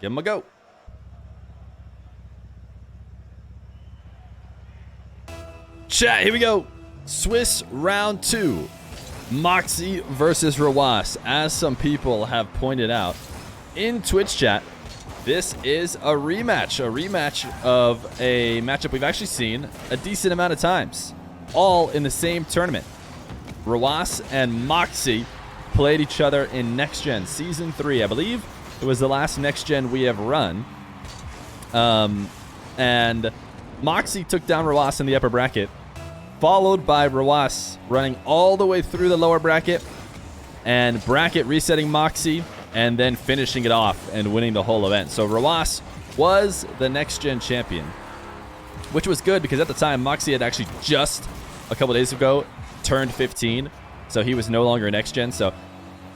Give him a go. Chat, here we go. Swiss round 2. Mawkzy versus Rw9. As some people have pointed out in Twitch chat, this is a rematch. A rematch of a matchup we've actually seen a decent amount of times. All in the same tournament. Rw9 and Mawkzy played each other in NexGen Season 3. I believe it was the last NexGen we have run. And Mawkzy took down Rw9 in the upper bracket, followed by Rw9 running all the way through the lower bracket and bracket resetting Mawkzy and then finishing it off and winning the whole event. So Rw9 was the NexGen champion, which was good because at the time Mawkzy had actually just a couple days ago turned 15, so he was no longer a NexGen, so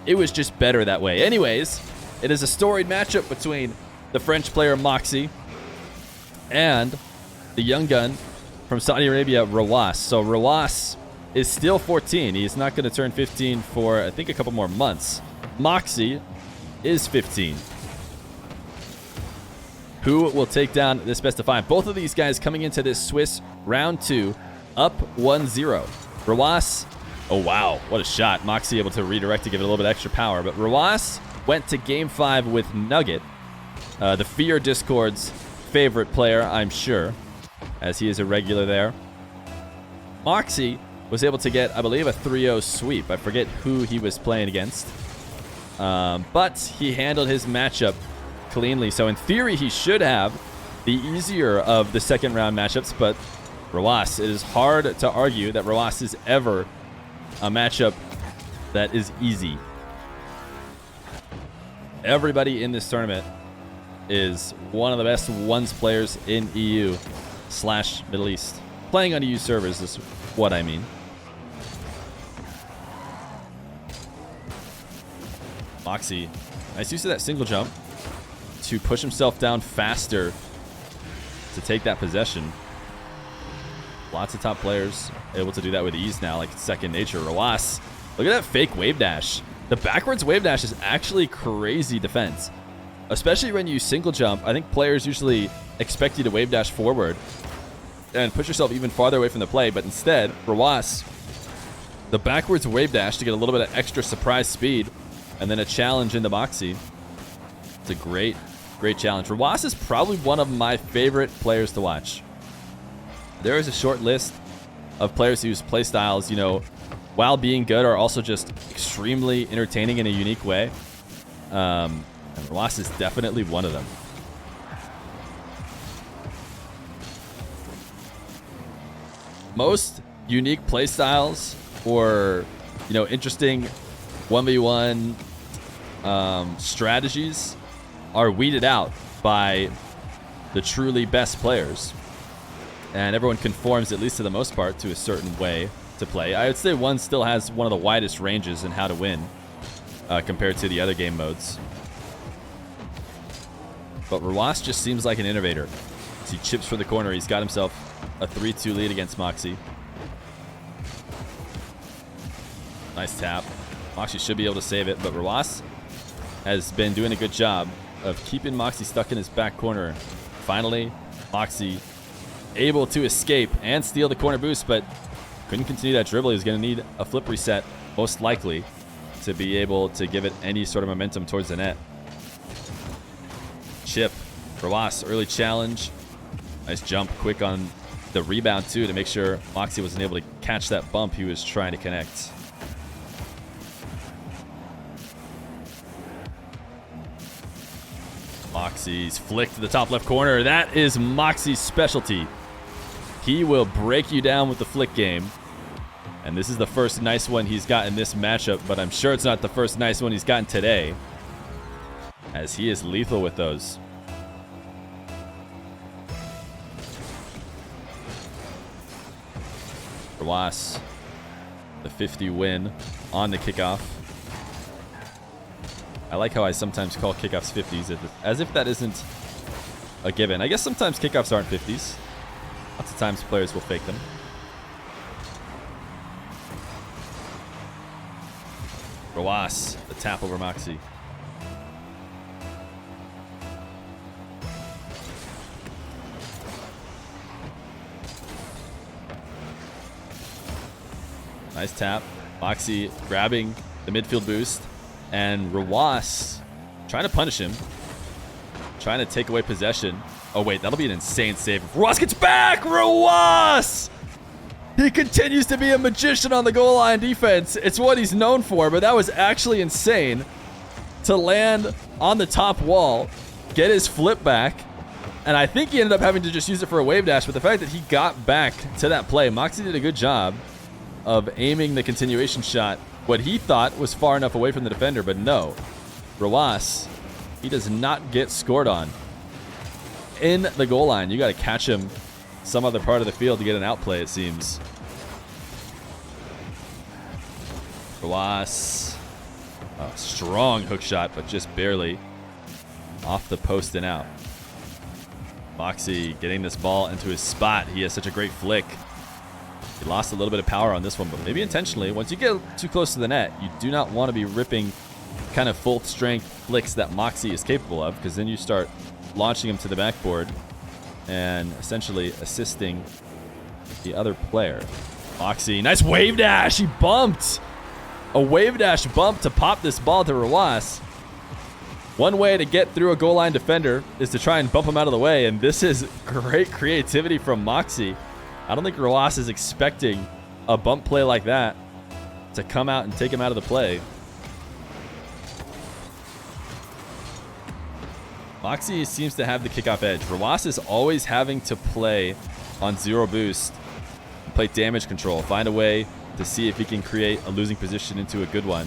it was just better that way. Anyways, it is a storied matchup between the French player Mawkzy and the young gun from Saudi Arabia, Rw9. So Rw9 is still 14. He's not going to turn 15 for, I think, a couple more months. Mawkzy is 15. Who will take down this best of 5? Both of these guys coming into this Swiss round 2 up 1-0. Rw9, oh wow, what a shot. Mawkzy able to redirect to give it a little bit extra power. But Rw9 went to game 5 with Nugget, the Feer Discord's favorite player, I'm sure, as he is a regular there. Mawkzy was able to get, I believe, a 3-0 sweep. I forget who he was playing against. But he handled his matchup cleanly. So in theory, he should have the easier of the second round matchups. But Rw9, it is hard to argue that Rw9 is ever a matchup that is easy. Everybody in this tournament is one of the best ones players in EU/Middle East. Playing on EU servers is what I mean. Mawkzy, nice use of that single jump to push himself down faster to take that possession. Lots of top players able to do that with ease now, like it's second nature. Rw9, look at that fake wave dash. The backwards wave dash is actually crazy defense, especially when you single jump. I think players usually expect you to wave dash forward and push yourself even farther away from the play, but instead, Rw9, the backwards wave dash to get a little bit of extra surprise speed, and then a challenge into Mawkzy. It's a great, great challenge. Rw9 is probably one of my favorite players to watch. There is a short list of players whose play styles, you know, while being good, are also just extremely entertaining in a unique way. And Rw9 is definitely one of them. Most unique play styles or, you know, interesting 1v1 strategies are weeded out by the truly best players. And everyone conforms, at least to the most part, to a certain way to play. I would say one still has one of the widest ranges in how to win compared to the other game modes. But Rw9 just seems like an innovator. As he chips for the corner, he's got himself a 3-2 lead against Mawkzy. Nice tap. Mawkzy should be able to save it, but Rw9 has been doing a good job of keeping Mawkzy stuck in his back corner. Finally, Mawkzy able to escape and steal the corner boost, but couldn't continue that dribble. He's going to need a flip reset, most likely, to be able to give it any sort of momentum towards the net. Chip. Rw9, early challenge. Nice jump, quick on the rebound, too, to make sure Mawkzy wasn't able to catch that bump he was trying to connect. Mawkzy's flick to the top left corner. That is Mawkzy's specialty. He will break you down with the flick game. And this is the first nice one he's got in this matchup, but I'm sure it's not the first nice one he's gotten today, as he is lethal with those. Rw9, the 50 win on the kickoff. I like how I sometimes call kickoffs 50s, as if that isn't a given. I guess sometimes kickoffs aren't 50s. Lots of times players will fake them. Rw9, the tap over Mawkzy. Nice tap. Mawkzy grabbing the midfield boost. And Rw9 trying to punish him. Trying to take away possession. Oh, wait. That'll be an insane save. Rw9 gets back! Rw9! He continues to be a magician on the goal line defense. It's what he's known for, but that was actually insane to land on the top wall, get his flip back, and I think he ended up having to just use it for a wave dash, but the fact that he got back to that play, Mawkzy did a good job of aiming the continuation shot, what he thought was far enough away from the defender, but no. Rw9, he does not get scored on. In the goal line, you got to catch him some other part of the field to get an outplay, it seems. Rw9. A strong hook shot, but just barely off the post and out. Mawkzy getting this ball into his spot. He has such a great flick. He lost a little bit of power on this one, but maybe intentionally. Once you get too close to the net, you do not want to be ripping kind of full strength flicks that Mawkzy is capable of, because then you start launching him to the backboard and essentially assisting the other player. Mawkzy, nice wave dash. He bumped. A wave dash bump to pop this ball to Rw9. One way to get through a goal line defender is to try and bump him out of the way, and this is great creativity from Mawkzy. I don't think Rw9 is expecting a bump play like that to come out and take him out of the play. Mawkzy seems to have the kickoff edge. Rw9 is always having to play on zero boost, play damage control, find a way to see if he can create a losing position into a good one.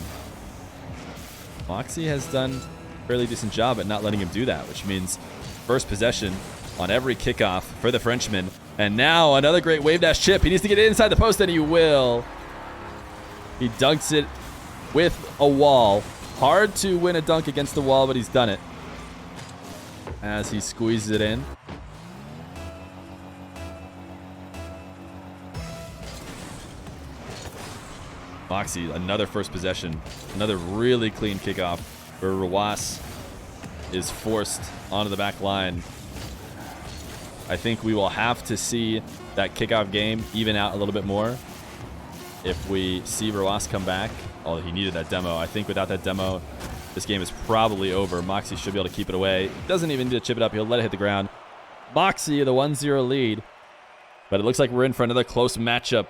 Mawkzy has done a fairly decent job at not letting him do that, which means first possession on every kickoff for the Frenchman. And now another great wave dash chip. He needs to get it inside the post, and he will. He dunks it with a wall. Hard to win a dunk against the wall, but he's done it as he squeezes it in. Mawkzy, another first possession. Another really clean kickoff where Rw9 is forced onto the back line. I think we will have to see that kickoff game even out a little bit more if we see Rw9 come back. Oh, he needed that demo. I think without that demo, this game is probably over. Mawkzy should be able to keep it away. Doesn't even need to chip it up. He'll let it hit the ground. Mawkzy, the 1-0 lead. But it looks like we're in for another close matchup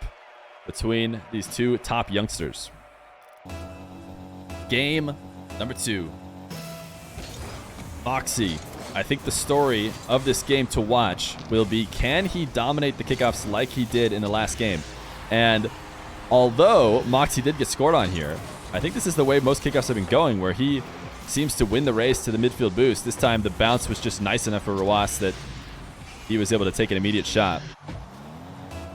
between these two top youngsters. Game number 2. Mawkzy. I think the story of this game to watch will be, can he dominate the kickoffs like he did in the last game? And although Mawkzy did get scored on here, I think this is the way most kickoffs have been going, where he seems to win the race to the midfield boost. This time the bounce was just nice enough for Rw9 that he was able to take an immediate shot.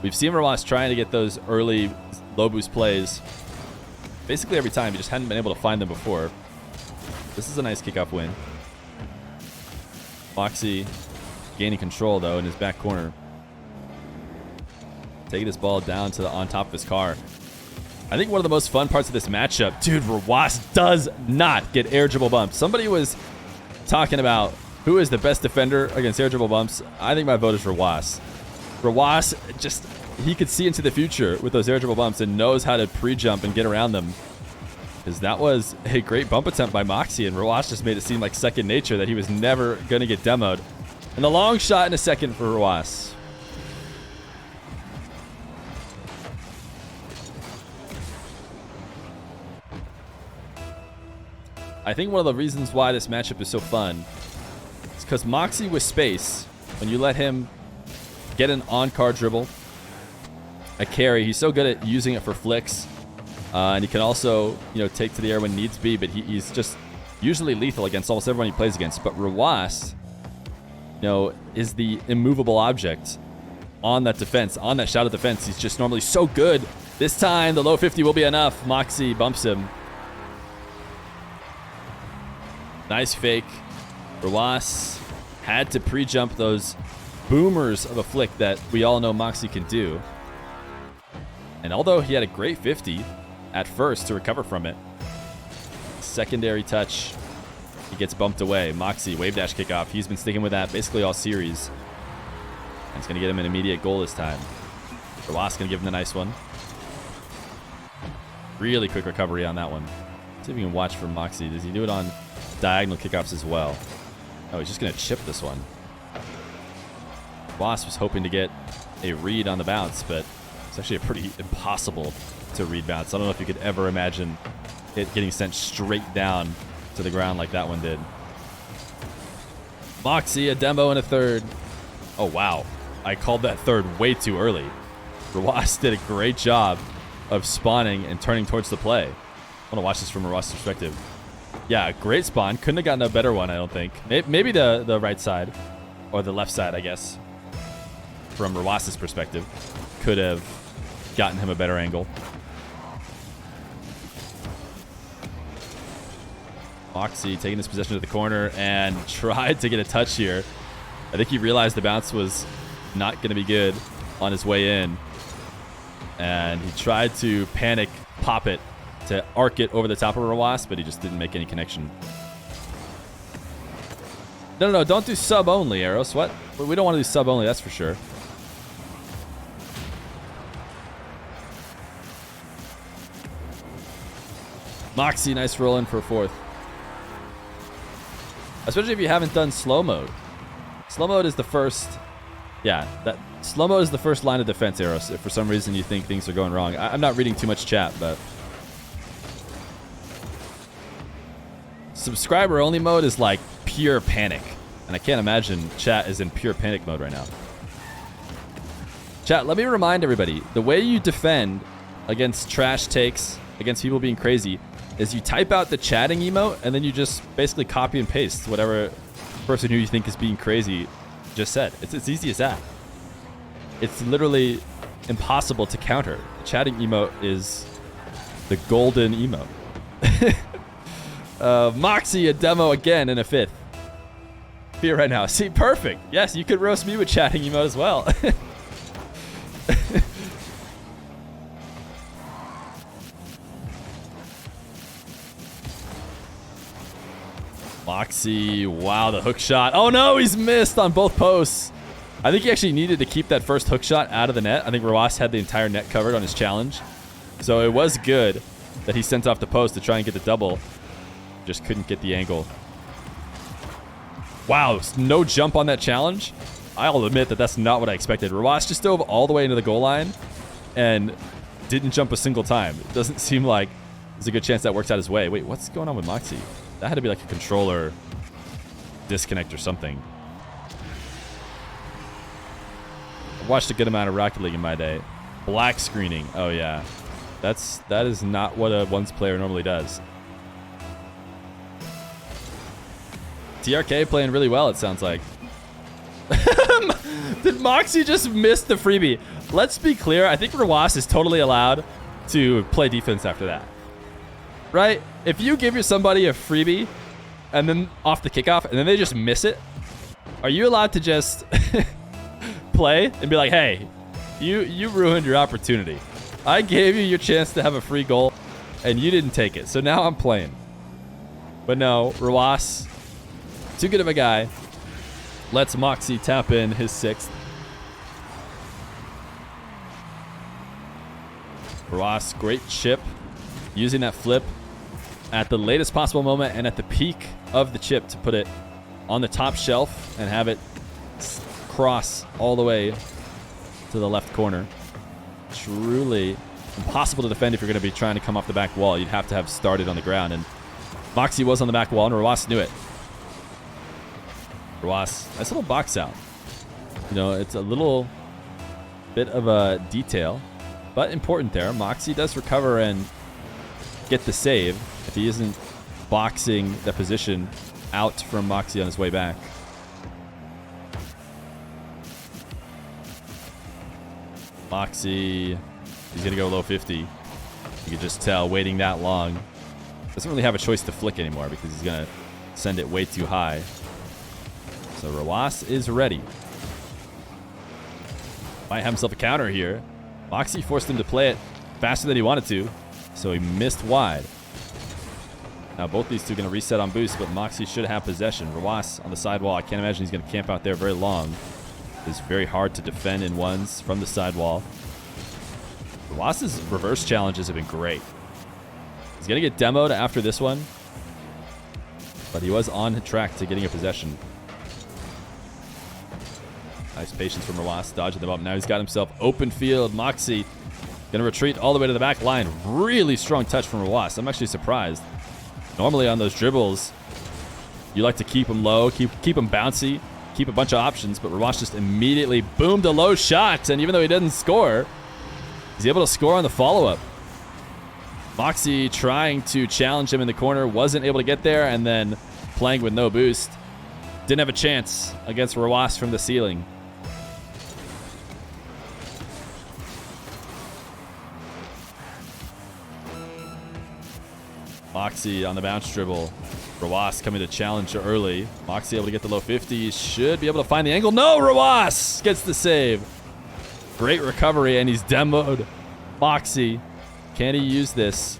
We've seen Rw9 trying to get those early low boost plays basically every time. He just hadn't been able to find them before. This is a nice kickoff win. Mawkzy gaining control, though, in his back corner. Taking this ball down to on top of his car. I think one of the most fun parts of this matchup, dude, Rw9 does not get air dribble bumps. Somebody was talking about who is the best defender against air dribble bumps. I think my vote is Rw9. Rw9 just, he could see into the future with those air dribble bumps and knows how to pre-jump and get around them. Because that was a great bump attempt by Mawkzy, and Rw9 just made it seem like second nature that he was never going to get demoed. And the long shot in a second for Rw9. I think one of the reasons why this matchup is so fun is because Mawkzy with space, when you let him get an on-card dribble, a carry, he's so good at using it for flicks. And he can also, take to the air when needs be, but he's just usually lethal against almost everyone he plays against. But Rw9, is the immovable object on that defense, on that shot of defense. He's just normally so good. This time, the low 50 will be enough. Mawkzy bumps him. Nice fake. Rw9 had to pre-jump those boomers of a flick that we all know Mawkzy can do. And although he had a great 50 at first to recover from it, secondary touch, he gets bumped away. Mawkzy, wave dash kickoff. He's been sticking with that basically all series. And it's going to get him an immediate goal this time. Rw9 going to give him the nice one. Really quick recovery on that one. See if we can watch for Mawkzy. Does he do it on diagonal kickoffs as well? Oh, he's just going to chip this one. Boss was hoping to get a read on the bounce, but it's actually a pretty impossible to read bounce. I don't know if you could ever imagine it getting sent straight down to the ground like that one did. Mawkzy, a demo and a third. Oh, wow. I called that third way too early. Rw9 did a great job of spawning and turning towards the play. I want to watch this from Rw9's perspective. Yeah, great spawn. Couldn't have gotten a better one, I don't think. Maybe the right side, or the left side, I guess, from Rw9's perspective, could have gotten him a better angle. Mawkzy taking this possession to the corner and tried to get a touch here. I think he realized the bounce was not going to be good on his way in. And he tried to panic pop it to arc it over the top of Rw9, but he just didn't make any connection. No, don't do sub only, Arrows. What? We don't want to do sub only, that's for sure. Mawkzy, nice roll in for a fourth. Especially if you haven't done slow mode. Slow mode is the first... Yeah, that slow mode is the first line of defense, Arrows, if for some reason you think things are going wrong. I'm not reading too much chat, but... Subscriber only mode is like pure panic. And I can't imagine chat is in pure panic mode right now. Chat, let me remind everybody, the way you defend against trash takes, against people being crazy, is you type out the chatting emote and then you just basically copy and paste whatever person who you think is being crazy just said. It's as easy as that. It's literally impossible to counter. The chatting emote is the golden emote. Mawkzy, a demo again in a fifth. Feer right now. See, perfect. Yes, you could roast me with chatting emote as well. Mawkzy, wow, the hook shot. Oh no, he's missed on both posts. I think he actually needed to keep that first hook shot out of the net. I think Rw9 had the entire net covered on his challenge. So it was good that he sent off the post to try and get the double. Just couldn't get the angle. Wow, no jump on that challenge. I'll admit that that's not what I expected. Rw9 just dove all the way into the goal line and didn't jump a single time. It doesn't seem like there's a good chance that works out his way. Wait, what's going on with Mawkzy? That had to be like a controller disconnect or something. I've watched a good amount of Rocket League in my day. Black screening. Oh yeah. That is not what a once player normally does. TRK playing really well, it sounds like. Did Mawkzy just miss the freebie? Let's be clear. I think Rw9 is totally allowed to play defense after that. Right? If you give somebody a freebie and then off the kickoff and then they just miss it, are you allowed to just play and be like, hey, you ruined your opportunity. I gave you your chance to have a free goal and you didn't take it. So now I'm playing. But no, Rw9, too good of a guy. Lets Mawkzy tap in his sixth. Rw9, great chip. Using that flip at the latest possible moment and at the peak of the chip to put it on the top shelf and have it cross all the way to the left corner. Truly impossible to defend if you're going to be trying to come off the back wall. You'd have to have started on the ground, and Mawkzy was on the back wall, and Rw9 knew it. Rw9, nice little box out. You know, it's a little bit of a detail, but important there. Mawkzy does recover and get the save if he isn't boxing the position out from Mawkzy on his way back. Mawkzy, he's going to go low 50. You can just tell waiting that long. Doesn't really have a choice to flick anymore because he's going to send it way too high. So Rw9 is ready. Might have himself a counter here. Mawkzy forced him to play it faster than he wanted to, so he missed wide. Now both these two are going to reset on boost, but Mawkzy should have possession. Rw9 on the sidewall. I can't imagine he's going to camp out there very long. It's very hard to defend in ones from the sidewall. Rw9's reverse challenges have been great. He's going to get demoed after this one, but he was on track to getting a possession. Nice patience from Rw9, dodging them up. Now he's got himself open field. Mawkzy going to retreat all the way to the back line. Really strong touch from Rw9. I'm actually surprised. Normally on those dribbles, you like to keep them low, keep them bouncy, keep a bunch of options, but Rw9 just immediately boomed a low shot, and even though he didn't score, he's able to score on the follow-up. Mawkzy trying to challenge him in the corner, wasn't able to get there, and then playing with no boost. Didn't have a chance against Rw9 from the ceiling. Mawkzy on the bounce dribble. Rw9 coming to challenge early. Mawkzy able to get the low 50. Should be able to find the angle. No, Rw9 gets the save. Great recovery, and he's demoed. Mawkzy, can he use this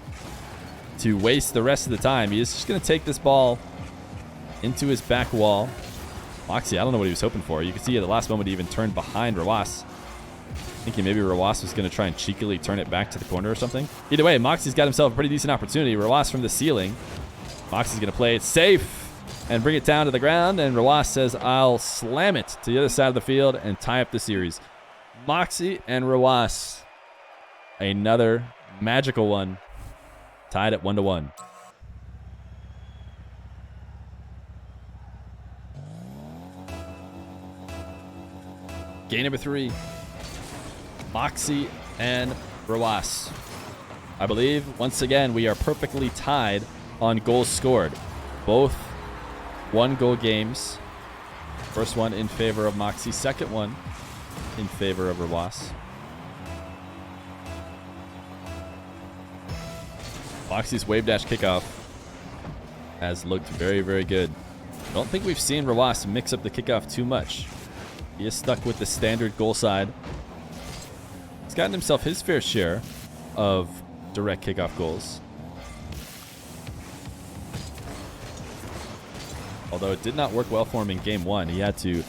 to waste the rest of the time? He is just going to take this ball into his back wall. Mawkzy, I don't know what he was hoping for. You can see at the last moment he even turned behind Rw9. Thinking maybe Rw9 was going to try and cheekily turn it back to the corner or something. Either way, Mawkzy's got himself a pretty decent opportunity. Rw9 from the ceiling. Mawkzy's going to play it safe and bring it down to the ground. And Rw9 says, I'll slam it to the other side of the field and tie up the series. Mawkzy and Rw9. Another magical one. Tied at 1-1. Game number 3. Mawkzy and Rw9. I believe, once again, we are perfectly tied on goals scored. Both 1-goal games. First one in favor of Mawkzy. Second one in favor of Rw9. Mawkzy's wave dash kickoff has looked very, very good. I don't think we've seen Rw9 mix up the kickoff too much. He is stuck with the standard goal side. He's gotten himself his fair share of direct kickoff goals. Although it did not work well for him in game 1. He had to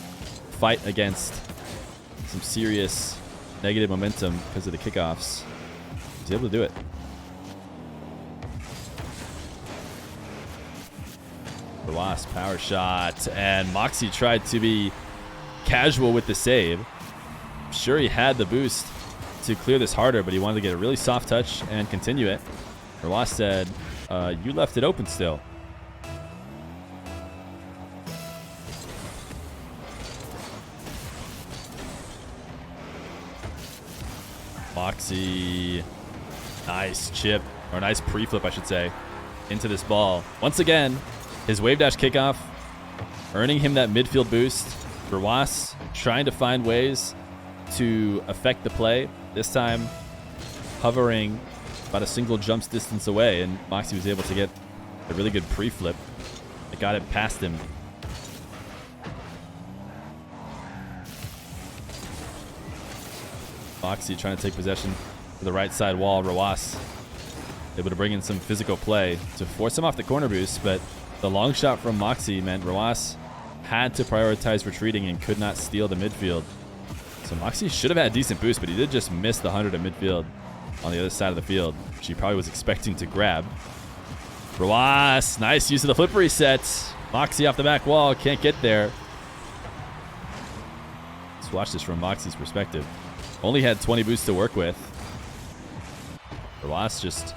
fight against some serious negative momentum because of the kickoffs. He's able to do it. Rw9 power shot, and Mawkzy tried to be casual with the save. I'm sure he had the boost to clear this harder, but he wanted to get a really soft touch and continue it. Rw9 said, you left it open still. Mawkzy, nice chip, or nice pre-flip, I should say, into this ball. Once again, his wave dash kickoff, earning him that midfield boost. Rw9 trying to find ways to affect the play. This time, hovering about a single jumps distance away, and Mawkzy was able to get a really good pre-flip. It got it past him. Mawkzy trying to take possession to the right side wall. Rw9 able to bring in some physical play to force him off the corner boost, but the long shot from Mawkzy meant Rw9 had to prioritize retreating and could not steal the midfield. So Mawkzy should have had a decent boost, but he did just miss the 100 at midfield on the other side of the field, which he probably was expecting to grab. Rw9, nice use of the flip reset. Mawkzy off the back wall, can't get there. Let's watch this from Mawkzy's perspective. Only had 20 boosts to work with. Rw9 just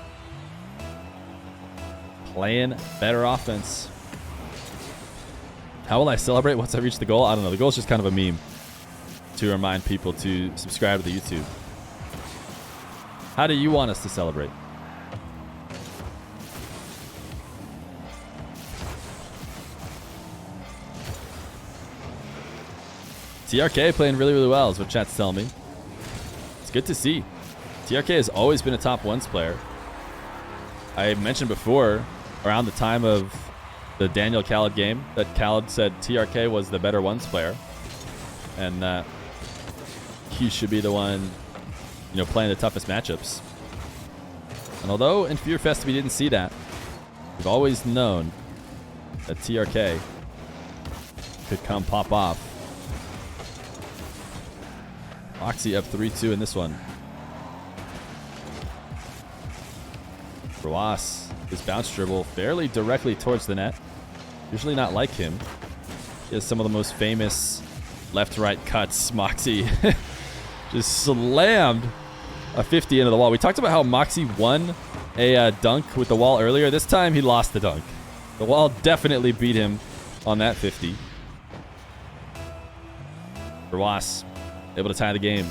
playing better offense. How will I celebrate once I reach the goal? I don't know. The goal is just kind of a meme to remind people to subscribe to the YouTube. How do you want us to celebrate? TRK playing really, really well is what chat's telling me. It's good to see. TRK has always been a top ones player. I mentioned before, around the time of the Daniel Khaled game, that Khaled said TRK was the better ones player, and that he should be the one, playing the toughest matchups. And although in Fear Fest we didn't see that, we've always known that TRK could come pop off. Mawkzy up 3-2 in this one. Rw9, his bounce dribble fairly directly towards the net. Usually not like him. He has some of the most famous left-right cuts. Mawkzy just slammed a 50 into the wall. We talked about how Mawkzy won a dunk with the wall earlier. This time he lost the dunk. The wall definitely beat him on that 50. Rw9 able to tie the game.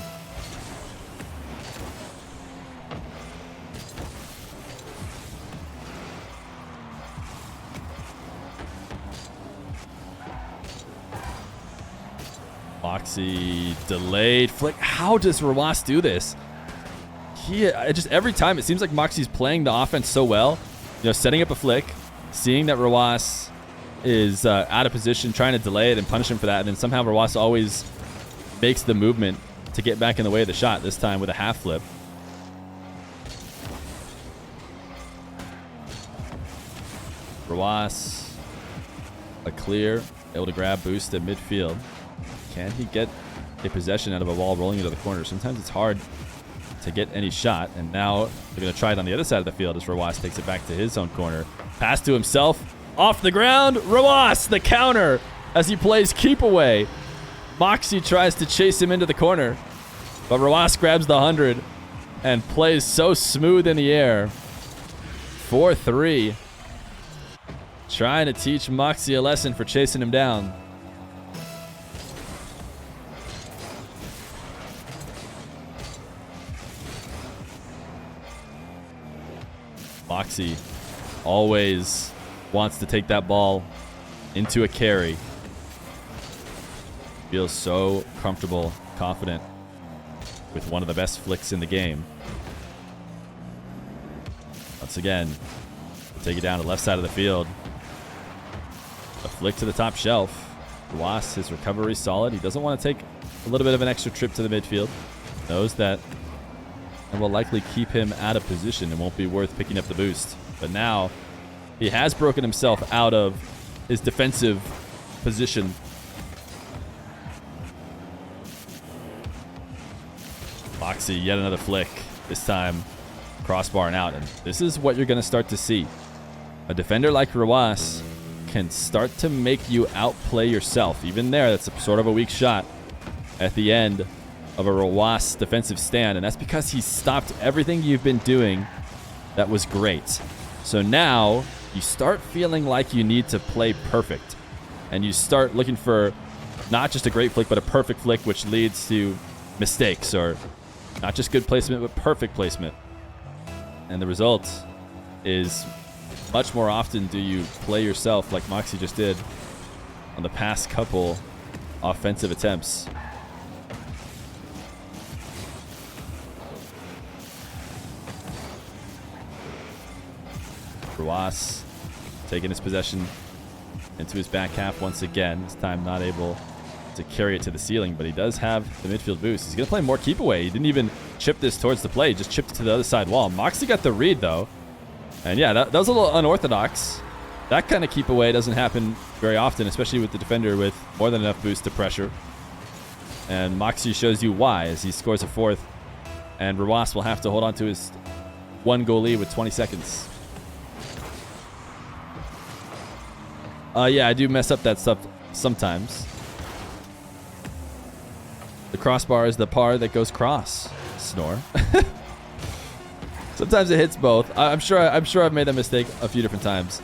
Mawkzy delayed flick. How does Rw9 do this? Just every time it seems like Mawkzy's playing the offense so well. You know, setting up a flick, seeing that Rw9 is out of position, trying to delay it and punish him for that, and then somehow Rw9 always makes the movement to get back in the way of the shot, this time with a half flip. Rw9 a clear, able to grab boost at midfield. Can he get a possession out of a wall rolling into the corner? Sometimes it's hard to get any shot, and now they're going to try it on the other side of the field as Rw9 takes it back to his own corner. Pass to himself, off the ground. Rw9 the counter as he plays keep away. Mawkzy tries to chase him into the corner, but Rw9 grabs the 100 and plays so smooth in the air. 4-3. Trying to teach Mawkzy a lesson for chasing him down. Mawkzy always wants to take that ball into a carry. Feels so comfortable, confident with one of the best flicks in the game. Once again, we'll take it down to the left side of the field. A flick to the top shelf. Rw9, his recovery solid. He doesn't want to take a little bit of an extra trip to the midfield. Knows that and will likely keep him out of position and won't be worth picking up the boost. But now he has broken himself out of his defensive position. Mawkzy, yet another flick. This time crossbar and out. And this is what you're going to start to see. A defender like Rw9 can start to make you outplay yourself. Even there, that's sort of a weak shot at the end of a Rw9 defensive stand, and that's because he stopped everything you've been doing that was great. So now you start feeling like you need to play perfect, and you start looking for not just a great flick, but a perfect flick, which leads to mistakes, or not just good placement, but perfect placement. And the result is much more often do you play yourself like Mawkzy just did on the past couple offensive attempts. Rw9 taking his possession into his back half once again. This time not able to carry it to the ceiling, but he does have the midfield boost. He's going to play more keep away. He didn't even chip this towards the play. He just chipped it to the other side wall. Mawkzy got the read, though. And yeah, that was a little unorthodox. That kind of keep away doesn't happen very often, especially with the defender with more than enough boost to pressure. And Mawkzy shows you why as he scores a fourth. And Rw9 will have to hold on to his 1-goal lead with 20 seconds. Yeah, I do mess up that stuff sometimes. The crossbar is the par that goes cross. Snore. Sometimes it hits both. I'm sure I've made that mistake a few different times.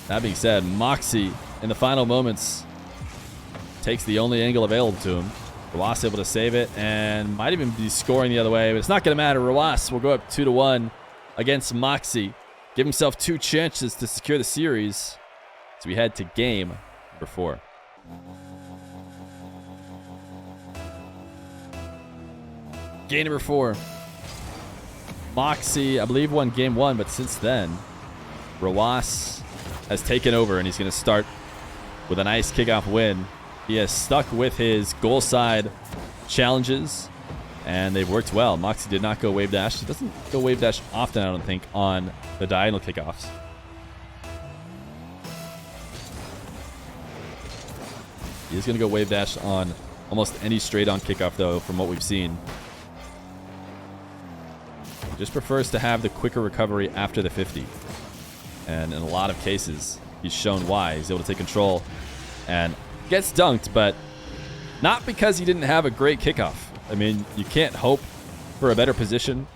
That being said, Mawkzy in the final moments takes the only angle available to him. Rw9 able to save it and might even be scoring the other way, but it's not going to matter. Rw9 will go up 2-1 against Mawkzy. Give himself 2 chances to secure the series as we head to game number 4. Game number 4. Mawkzy, I believe, won game 1, but since then, Rw9 has taken over, and he's going to start with a nice kickoff win. He has stuck with his goal side challenges, and they've worked well. Mawkzy did not go wave dash. He doesn't go wave dash often, I don't think, on the diagonal kickoffs. He is going to go wave dash on almost any straight-on kickoff, though, from what we've seen. just prefers to have the quicker recovery after the 50. And in a lot of cases, he's shown why. He's able to take control and gets dunked, but not because he didn't have a great kickoff. I mean, you can't hope for a better position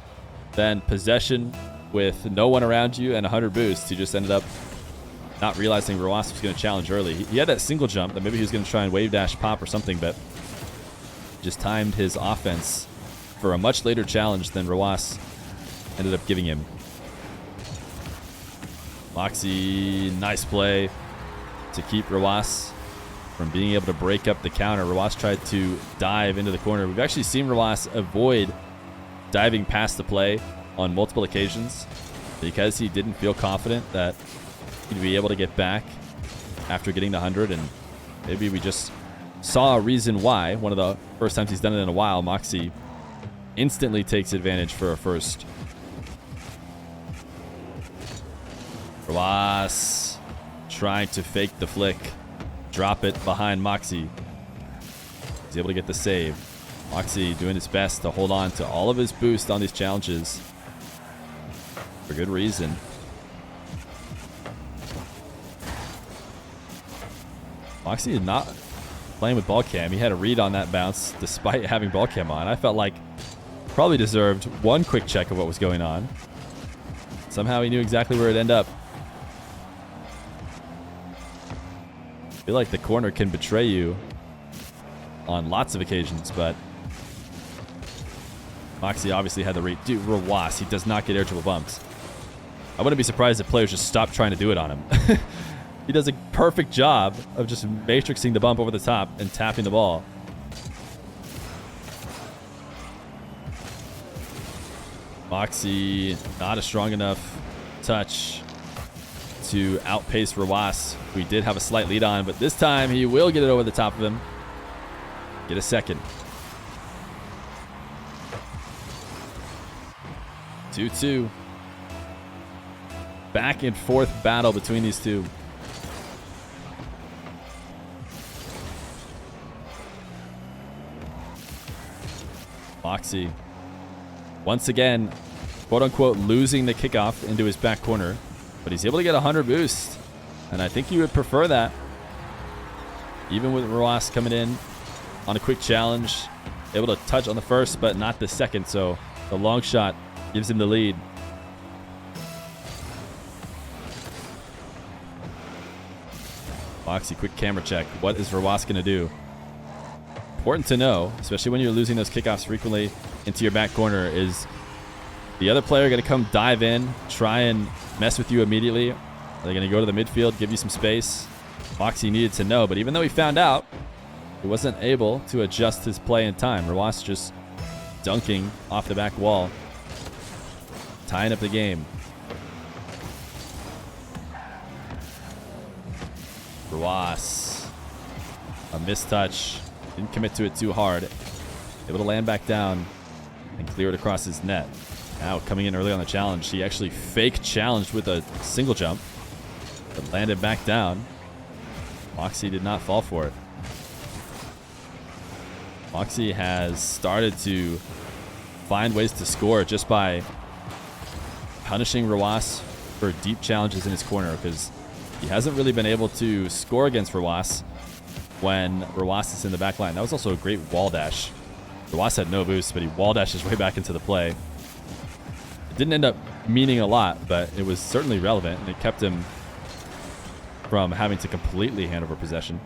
than possession with no one around you and 100 boosts. He just ended up not realizing Rw9 was going to challenge early. He had that single jump that maybe he was going to try and wave dash pop or something, but just timed his offense for a much later challenge than Rw9 ended up giving him. Mawkzy, nice play to keep Rw9 from being able to break up the counter. Rw9 tried to dive into the corner. We've actually seen Rw9 avoid diving past the play on multiple occasions because he didn't feel confident that he'd be able to get back after getting the 100, and maybe we just saw a reason why. One of the first times he's done it in a while, Mawkzy instantly takes advantage for a first. Rw9 trying to fake the flick, drop it behind Mawkzy. He's able to get the save. Mawkzy doing his best to hold on to all of his boost on these challenges for good reason. Mawkzy is not playing with ball cam. He had a read on that bounce despite having ball cam on. I felt like probably deserved one quick check of what was going on. Somehow he knew exactly where it'd end up. I feel like the corner can betray you on lots of occasions, but Mawkzy obviously had the read. Dude, Rw9, he does not get air dribble bumped. I wouldn't be surprised if players just stopped trying to do it on him. He does a perfect job of just matrixing the bump over the top and tapping the ball. Mawkzy, not a strong enough touch to outpace Rw9. We did have a slight lead on, but this time he will get it over the top of him. Get a second. 2-2. Back and forth battle between these two. Mawkzy, once again, quote-unquote, losing the kickoff into his back corner, but he's able to get a 100 boost, and I think you would prefer that, even with Rw9 coming in on a quick challenge, able to touch on the first, but not the second, so the long shot gives him the lead. Mawkzy, quick camera check. What is Rw9 going to do? Important to know, especially when you're losing those kickoffs frequently into your back corner, is the other player going to come dive in, try and mess with you immediately? Are they going to go to the midfield, give you some space? Mawkzy needed to know, but even though he found out, he wasn't able to adjust his play in time. Rw9 just dunking off the back wall, tying up the game. Rw9, a mistouch. Didn't commit to it too hard. Able to land back down and clear it across his net. Now coming in early on the challenge, he actually fake challenged with a single jump, but landed back down. Mawkzy did not fall for it. Mawkzy has started to find ways to score just by punishing Rw9 for deep challenges in his corner, because he hasn't really been able to score against Rw9 when Rw9 is in the back line. That was also a great wall dash. Rw9 had no boost, but he wall dashed his way back into the play. It didn't end up meaning a lot, but it was certainly relevant, and it kept him from having to completely hand over possession.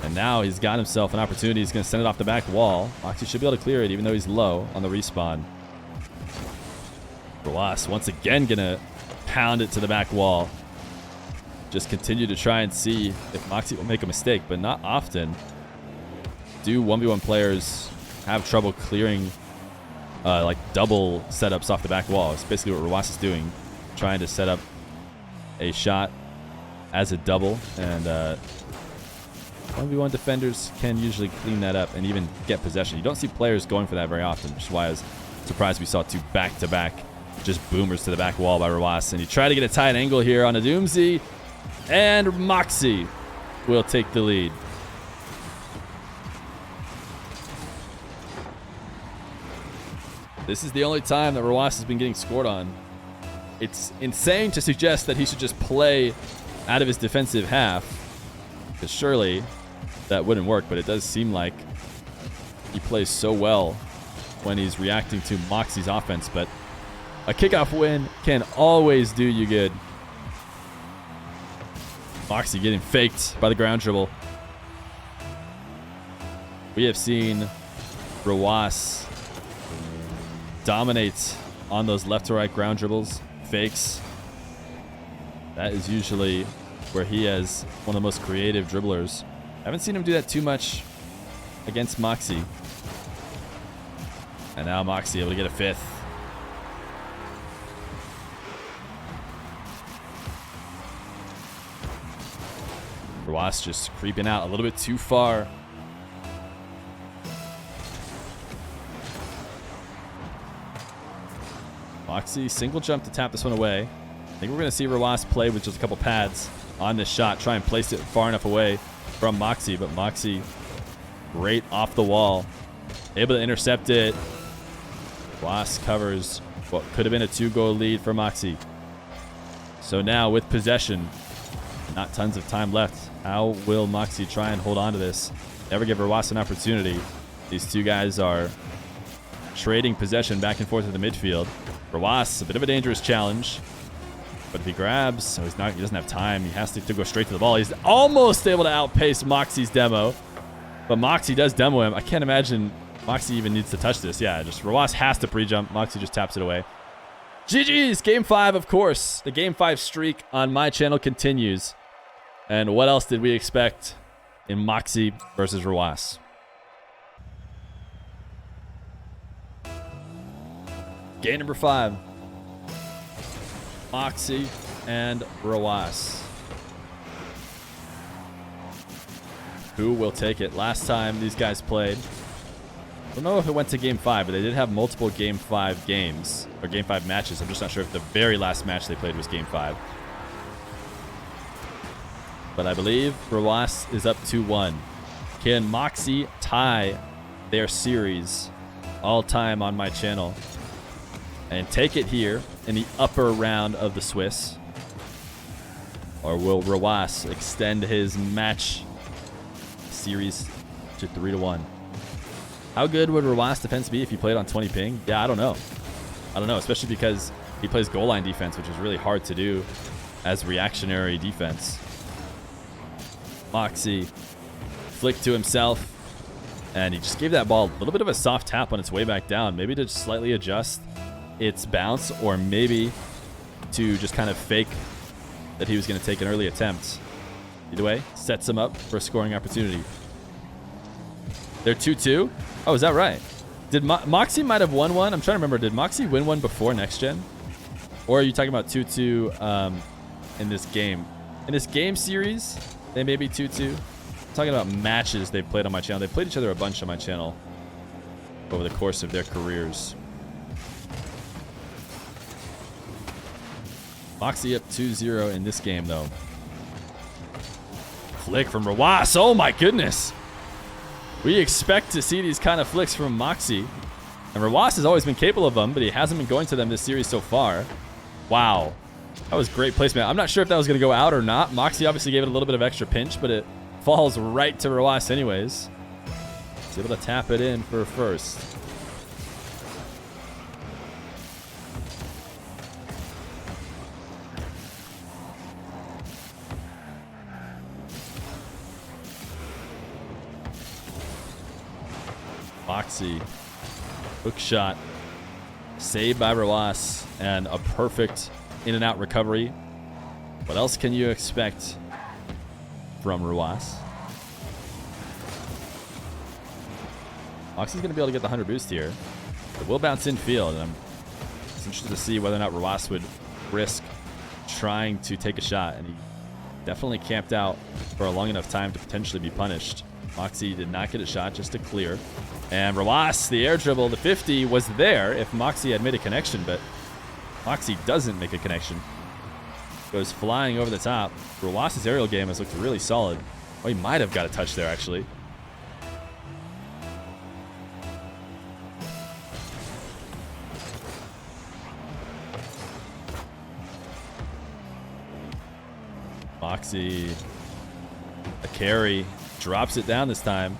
And now he's got himself an opportunity. He's going to send it off the back wall. Mawkzy should be able to clear it, even though he's low on the respawn. Rw9 once again going to pound it to the back wall. Just continue to try and see if Mawkzy will make a mistake, but not often do 1v1 players have trouble clearing like double setups off the back wall. It's basically what Rw9 is doing, trying to set up a shot as a double, and 1v1 defenders can usually clean that up and even get possession. You don't see players going for that very often, which is why I was surprised we saw two back-to-back just boomers to the back wall by Rw9. And he tried to get a tight angle here on a Doomsy, and Mawkzy will take the lead. This is the only time that Rw9 has been getting scored on. It's insane to suggest that he should just play out of his defensive half, because surely that wouldn't work, but it does seem like he plays so well when he's reacting to Mawkzy's offense. But a kickoff win can always do you good. Mawkzy getting faked by the ground dribble. We have seen Rw9 dominate on those left to right ground dribbles, fakes. That is usually where he is one of the most creative dribblers. I haven't seen him do that too much against Mawkzy. And now Mawkzy able to get a fifth. Rw9 just creeping out a little bit too far. Mawkzy single jump to tap this one away. I think we're going to see Rw9 play with just a couple pads on this shot. Try and place it far enough away from Mawkzy. But Mawkzy, great off the wall. Able to intercept it. Rw9 covers what could have been a 2-goal lead for Mawkzy. So now with possession, not tons of time left. How will Mawkzy try and hold on to this? Never give Rw9 an opportunity. These two guys are trading possession back and forth in the midfield. Rw9, a bit of a dangerous challenge. But if he grabs, he doesn't have time. He has to go straight to the ball. He's almost able to outpace Mawkzy's demo. But Mawkzy does demo him. I can't imagine Mawkzy even needs to touch this. Yeah, just Rw9 has to pre-jump. Mawkzy just taps it away. GG's. Game 5, of course. The Game 5 streak on my channel continues. And what else did we expect in Mawkzy versus Rw9? Game number 5. Mawkzy and Rw9. Who will take it? Last time these guys played, I don't know if it went to Game 5, but they did have multiple Game 5 games, or Game 5 matches. I'm just not sure if the very last match they played was Game 5. But I believe Rw9 is up 2-1. Can Mawkzy tie their series all time on my channel and take it here in the upper round of the Swiss? Or will Rw9 extend his match series to 3-1? How good would Rw9's defense be if he played on 20 ping? Yeah, I don't know. Especially because he plays goal line defense, which is really hard to do as reactionary defense. Mawkzy flicked to himself, and he just gave that ball a little bit of a soft tap on its way back down, maybe to slightly adjust its bounce, or maybe to just kind of fake that he was going to take an early attempt. Either way, sets him up for a scoring opportunity. They're 2-2. Oh, is that right? Did Mawkzy might have won one? I'm trying to remember. Did Mawkzy win one before NexGen? Or are you talking about 2-2 in this game? In this game series, they may be 2-2. I'm talking about matches they've played on my channel. They played each other a bunch on my channel over the course of their careers. Mawkzy up 2-0 in this game, though. Flick from Rw9. Oh, my goodness. We expect to see these kind of flicks from Mawkzy. And Rw9 has always been capable of them, but he hasn't been going to them this series so far. Wow. That was great placement. I'm not sure if that was going to go out or not. Mawkzy obviously gave it a little bit of extra pinch, but it falls right to Rw9 anyways. He's able to tap it in for a first. Mawkzy, hook shot, saved by Rw9, and a perfect in and out recovery. What else can you expect from Rw9? Mawkzy's going to be able to get the 100 boost here. It will bounce in field, and I'm interested to see whether or not Rw9 would risk trying to take a shot, and he definitely camped out for a long enough time to potentially be punished. Mawkzy did not get a shot, just to clear. And Rw9, the air dribble, the 50 was there if Mawkzy had made a connection, but Mawkzy doesn't make a connection. Goes flying over the top. Rw9's aerial game has looked really solid. Oh, he might have got a touch there, actually. Mawkzy, a carry, drops it down this time.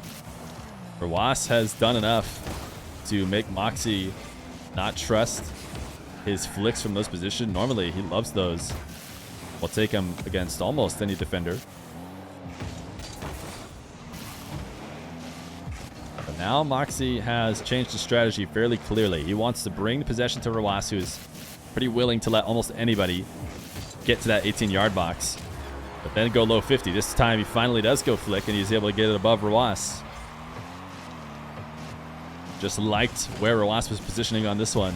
Rw9 has done enough to make Mawkzy not trust his flicks from those positions. Normally, he loves those. We'll take him against almost any defender. But now Mawkzy has changed his strategy fairly clearly. He wants to bring the possession to Rw9, who is pretty willing to let almost anybody get to that 18-yard box, but then go low 50. This time he finally does go flick, and he's able to get it above Rw9. Just liked where Rw9 was positioning on this one.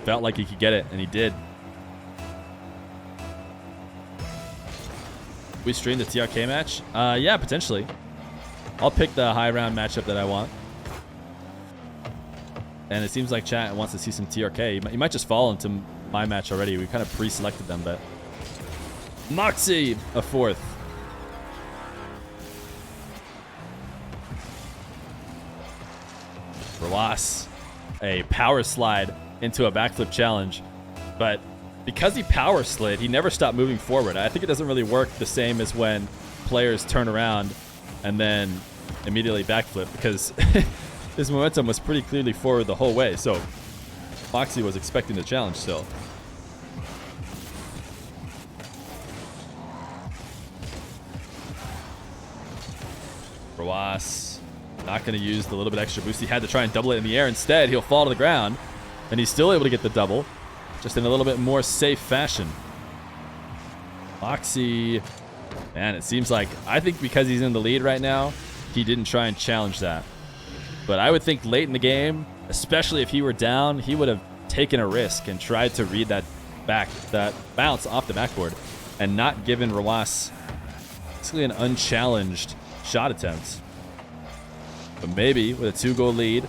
Felt like he could get it, and he did. We stream the TRK match? Yeah, potentially. I'll pick the high round matchup that I want. And it seems like chat wants to see some TRK. You might just fall into my match already. We kind of pre-selected them, but... Mawkzy, a fourth. Rw9, a power slide into a backflip challenge. But because he power slid, he never stopped moving forward. I think it doesn't really work the same as when players turn around and then immediately backflip, because his momentum was pretty clearly forward the whole way. So Mawkzy was expecting the challenge still. Rw9 not going to use the little bit extra boost. He had to try and double it in the air. Instead, he'll fall to the ground, and he's still able to get the double, just in a little bit more safe fashion. Mawkzy, man, it seems like, I think because he's in the lead right now, he didn't try and challenge that. But I would think late in the game, especially if he were down, he would have taken a risk and tried to read that bounce off the backboard, and not given Rw9 basically an unchallenged shot attempt. But maybe with a 2-goal lead,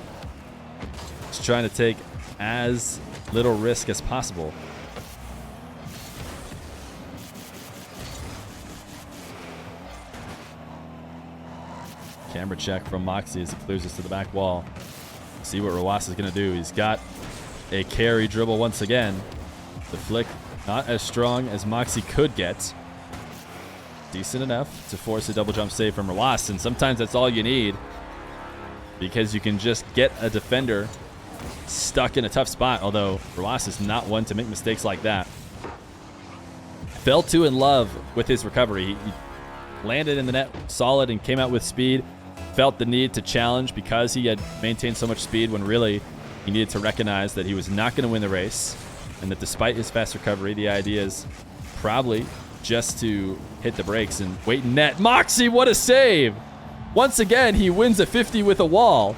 just trying to take as little risk as possible. Camera check from Mawkzy as he clears this to the back wall. See what Rw9 is going to do. He's got a carry dribble once again. The flick not as strong as Mawkzy could get. Decent enough to force a double jump save from Rw9, and sometimes that's all you need, because you can just get a defender stuck in a tough spot, although Rw9 is not one to make mistakes like that. Fell too in love with his recovery. He landed in the net solid and came out with speed. Felt the need to challenge because he had maintained so much speed, when really he needed to recognize that he was not going to win the race, and that despite his fast recovery, the idea is probably just to hit the brakes and wait in net. Mawkzy, what a save! Once again, he wins a 50 with a wall.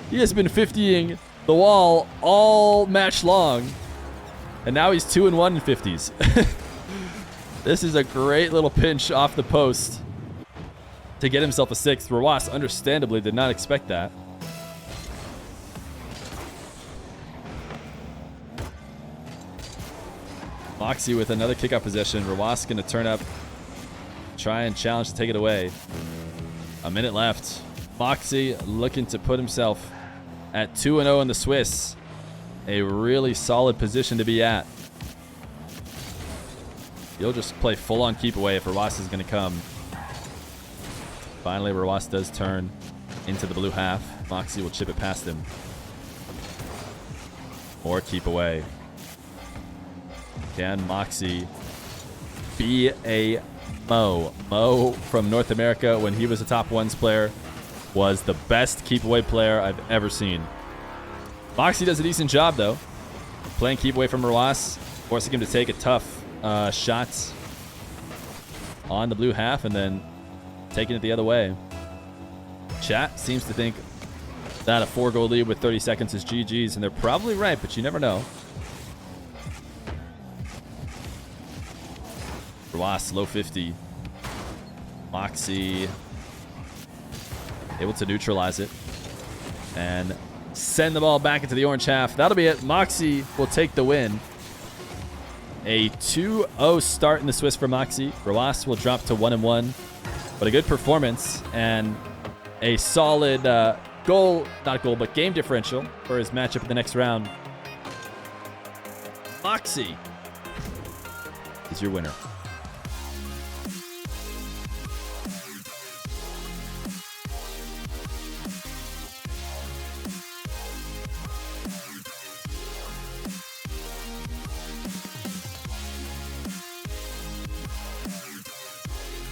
He has been 50ing the wall all match long, and now he's 2-1 in 50s. This is a great little pinch off the post to get himself a sixth. Rw9 understandably did not expect that. Mawkzy with another kick-out possession. Rw9 going to turn up, try and challenge to take it away. A minute left. Mawkzy looking to put himself at 2-0 in the Swiss. A really solid position to be at. He'll just play full-on keep away if Rw9 is going to come. Finally, Rw9 does turn into the blue half. Mawkzy will chip it past him. Or keep away. Can Mawkzy be a Mo? Mo from North America, when he was a top ones player, was the best keep away player I've ever seen. Mawkzy does a decent job though, playing keep away from Rw9, forcing him to take a tough shot on the blue half and then taking it the other way. Chat seems to think that a 4-goal lead with 30 seconds is GG's, and they're probably right, but you never know. Rw9 low 50. Mawkzy able to neutralize it and send the ball back into the orange half. That'll be it. Mawkzy will take the win. A 2-0 start in the Swiss for Mawkzy. Rw9 will drop to 1-1, but a good performance and a solid but game differential for his matchup in the next round. Mawkzy is your winner.